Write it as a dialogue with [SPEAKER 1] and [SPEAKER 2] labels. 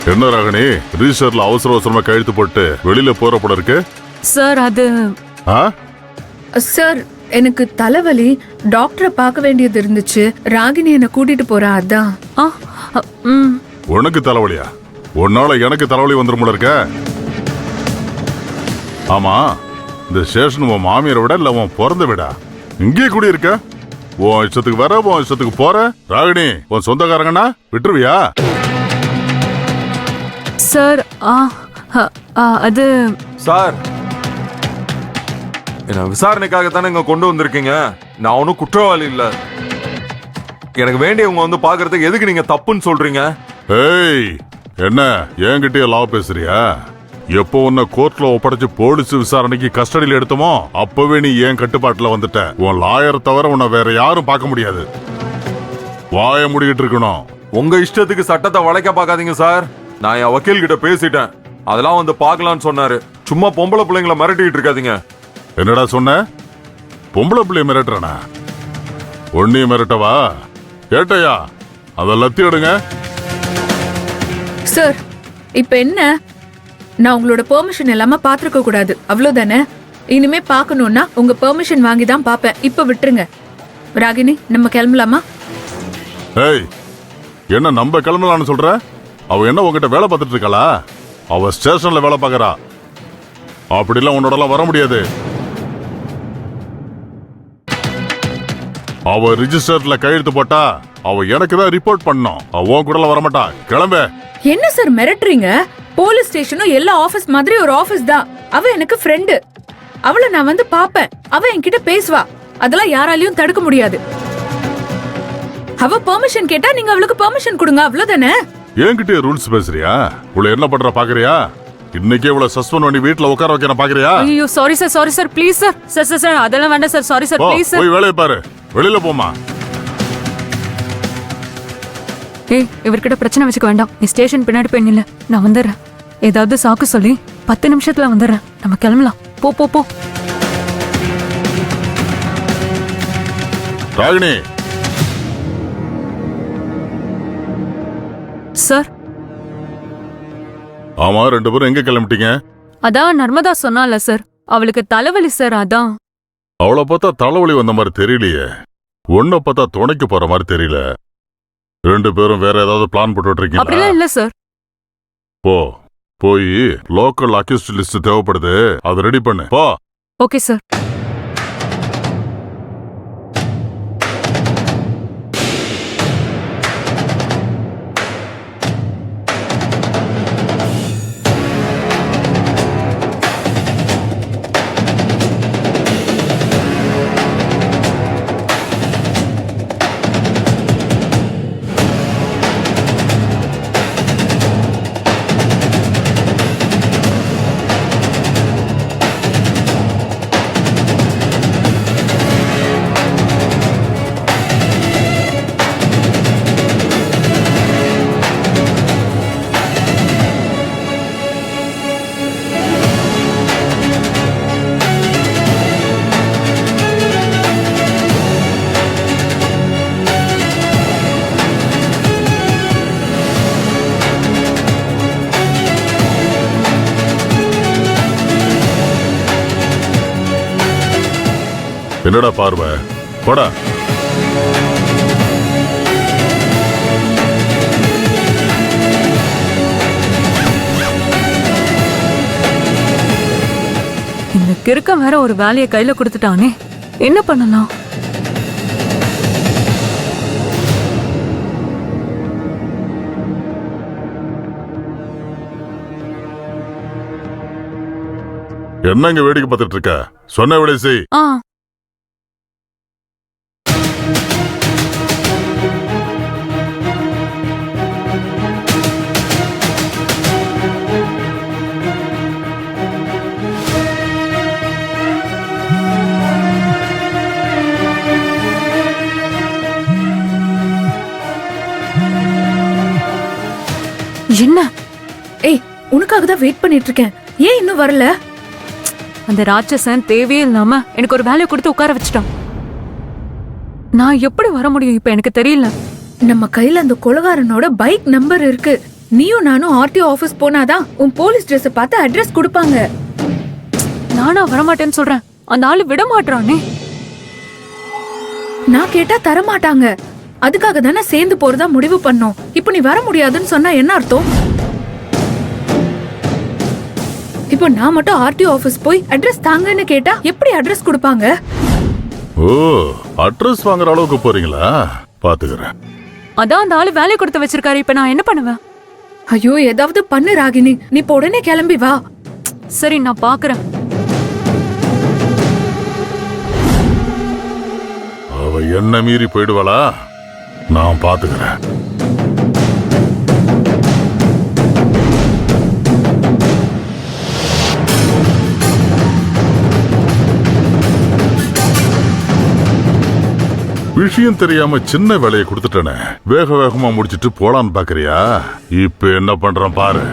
[SPEAKER 1] என்ன ராகினி, ரிஜிஸ்டர்ல அவசர அவசரமா கையெழுத்து போட்டு வெளியில போற போல இருக்கு.
[SPEAKER 2] சார் அது
[SPEAKER 3] சார் எனக்கு தலைவலி, டாக்டரை பார்க்க வேண்டியது இருந்துச்சு. ராகினி என்ன கூட்டிட்டு போறா, அதான்.
[SPEAKER 1] உனக்கு தலைவலியா? உன்னால எனக்கு தலைவலி வந்துரும் போல இருக்க. ஆமா, இந்த ஸ்டேஷன் உன் மாமியாரை விட இல்ல உன் பிறந்த விடா? இங்கே கூடி இருக்க. உன் இஷ்டத்துக்கு வர, உன் இஷ்டத்துக்கு போற. ராகினி, உன் சொந்தக்காரங்கன்னா விட்டுருவியா?
[SPEAKER 2] சார் அது
[SPEAKER 4] சார், என்ன விசாரணைக்காக தானே இங்க கொண்டு வந்திருக்கீங்க. நான் ஒன்னும் குற்றவாளி இல்ல. எனக்கு வேண்டியவங்க வந்து பாக்குறதுக்கு எதுக்கு நீங்க தப்புன்னு சொல்றீங்க?
[SPEAKER 1] ஏய், என்ன என்கிட்டயே லா பேசுறியா? எப்போ உன்னை கோர்ட்ல ஒப்படைச்சு போலீஸ் விசாரணைக்கு கஸ்டடியில எடுத்தோமோ அப்பவே நீ ஏன் கட்டுப்பாட்டுல வந்துட்ட. உன் லாயர் தவிர உன்னை வேற யாரும் பார்க்க முடியாது. வாய முடிக்கிட்டு இருக்கணும்.
[SPEAKER 4] உங்க இஷ்டத்துக்கு சட்டத்தை வளைக்க பார்க்காதீங்க சார். நான் என் வக்கீல் கிட்ட பேசிட்டேன். அதெல்லாம் வந்து பார்க்கலான்னு சொன்னாரு. சும்மா பொம்பளை பிள்ளைங்களை மிரட்டிட்டு இருக்காதீங்க.
[SPEAKER 1] என்னடா சொன்ன? பொம்பளை பிள்ளைய மிரட்டுறனா? ஒன்னையும் மிரட்டவா? ஏட்டையா, அத லத்தி எடுங்க.
[SPEAKER 3] சார், இப்ப என்ன? நான் உங்களோட பெர்மிஷன் இல்லாம பாத்துருக்க கூடாது, அவ்வளவுதானே? இனிமே பாக்கணும்னா உங்க பெர்மிஷன் வாங்கி தான் பாப்பேன். இப்ப விட்டுருங்க. ராகினி, நம்ம கிளம்பலாமா?
[SPEAKER 1] ஏய், என்ன நம்ம கிளம்பலான்னு சொல்ற? அவ என்ன உங்ககிட்ட வேலை பார்த்துட்டு இருக்காளா? அவ ஸ்டேஷன்ல வேலை பார்க்கறா. அப்படிலாம் உன்னோடலாம் வர முடியாது. அவ ரிஜிஸ்டர்ல கையெழுத்து போட்டா அவ எனக்கு தான் ரிப்போர்ட் பண்ணணும். அவ உன் கூட வரமாட்டா. கிளம்பு.
[SPEAKER 3] என்ன சார் மிரட்டுறீங்க? போலீஸ் ஸ்டேஷனும் எல்லா ஆபீஸ் மாதிரி ஒரு ஆபீஸ் தான். அவ எனக்கு ஃப்ரெண்டு. அவளை நான் வந்து பாப்பேன். அவ என்கிட்ட பேசுவா. அதெல்லாம் யாராலையும் தடுக்க முடியாது. அவ பெர்மிஷன் கேட்டா நீங்க அவளுக்கு பெர்மிஷன் கொடுங்க, அவ்வளவுதானே?
[SPEAKER 1] என்கிட்ட ரூல்ஸ் பேசுறியா? உள்ள என்ன பண்ற பாக்குறியா? இன்னைக்கே இவ்வளவு சஸ்பெண்ட் பண்ணி வீட்ல உட்கார வைக்கிற பாக்குறியா?
[SPEAKER 2] ஐயோ sorry sir please sir. Sir sir அதெல்லாம் வேண்டாம் sir. Sorry sir please sir.
[SPEAKER 1] போய் வேலைய பாரு. வெளியில போமா.
[SPEAKER 2] ஏய், இவர்கிட்ட பிரச்சனை வச்சுக்க வேண்டாம். நீ ஸ்டேஷன் பின்னாடி போய் நில்ல, நான் வந்துடுறேன். ஏதாவது சாக்கு சொல்லி 10 நிமிஷத்துல வந்துடுறேன். நம்ம கிளம்பலாம். போ போ போ.
[SPEAKER 1] ராகினி.
[SPEAKER 2] சார்.
[SPEAKER 1] ஆமா, 2 பேரும் எங்க கிளம்பிட்டீங்க?
[SPEAKER 2] அதான் நர்மதா சொன்னால சார், அவளுக்கு தலைவலி சார், அதான்.
[SPEAKER 1] அவளை பார்த்தா தலைவலி வந்த மாதிரி தெரியலையே. உன்னை பார்த்தா துணைக்கு போற மாதிரி தெரியல. 2 பேரும் வேற ஏதாவது பிளான் போட்டு இருக்கீங்களா?
[SPEAKER 2] அப்படிலாம் இல்ல சார்.
[SPEAKER 1] போய் லோக்கல் அக்யூஸ்ட் லிஸ்ட் தேவைப்படுது, அதை ரெடி பண்ணு. போ.
[SPEAKER 2] Okay sir.
[SPEAKER 1] என்னடா பார்வை? போடா.
[SPEAKER 2] இந்த கிறுக்கம் வேற ஒரு வேலையை கையில கொடுத்துட்டானே, என்ன பண்ணலாம்?
[SPEAKER 1] என்னங்க வேடிக்கை பார்த்துட்டு இருக்க? சொன்ன வேலை செய்.
[SPEAKER 2] என்ன?
[SPEAKER 3] ஏய், உனக்காக தான் வெயிட் பண்ணிட்டு இருக்கேன். ஏன் இன்னும் வரல?
[SPEAKER 2] அந்த ராட்சசன் தேவையே இல்லாம எனக்கு ஒரு வேலையை கொடுத்து உட்கார வச்சுட்டான். நான் எப்படி வர முடியும் இப்ப எனக்கு தெரியல.
[SPEAKER 3] நம்ம கையில அந்த கொலகாரனோட பைக் நம்பர் இருக்கு. நீயும் நானும் ஆர்டிஓ ஆபீஸ் போனாதான் உன் போலீஸ் ட்ரெஸ் பார்த்து அட்ரஸ் கொடுப்பாங்க.
[SPEAKER 2] நானா வரமாட்டேன்னு சொல்றேன், அந்த ஆளு விட மாட்டானே.
[SPEAKER 3] நான் கேட்டா தர மாட்டாங்க. அதுக்காக தானே சேர்ந்து போறதா முடிவு பண்ணோம். இப்ப நீ வர முடியாதுன்னு சொன்னா என்ன அர்த்தம்? இப்போ நான் மட்டும் ஆர்டிஓ ஆபீஸ் போய் அட்ரஸ் தாங்கன்னு கேட்டா எப்படி அட்ரஸ் கொடுப்பாங்க?
[SPEAKER 1] ஓ, அட்ரஸ் வாங்குற அளவுக்கு போறீங்களா? பாத்துக்கிறேன்.
[SPEAKER 2] அதான் அந்த ஆளு வேலையை கொடுத்து வச்சிருக்காரு. இப்ப நான் என்ன பண்ணுவேன்?
[SPEAKER 3] ஐயோ, ஏதாவது பண்ணு ராகினி. நீ இப்ப உடனே கிளம்பி வா.
[SPEAKER 2] சரி, நான் பாக்குறேன்.
[SPEAKER 1] அவ என்ன மீறி போயிடுவாளா? நான் பாத்துக்கிறேன். விஷயம் தெரியாம சின்ன வேலையை கொடுத்துட்டேனே. வேக வேகமா முடிச்சிட்டு போலான்னு பாக்குறியா? இப்ப என்ன பண்றேன் பாரு.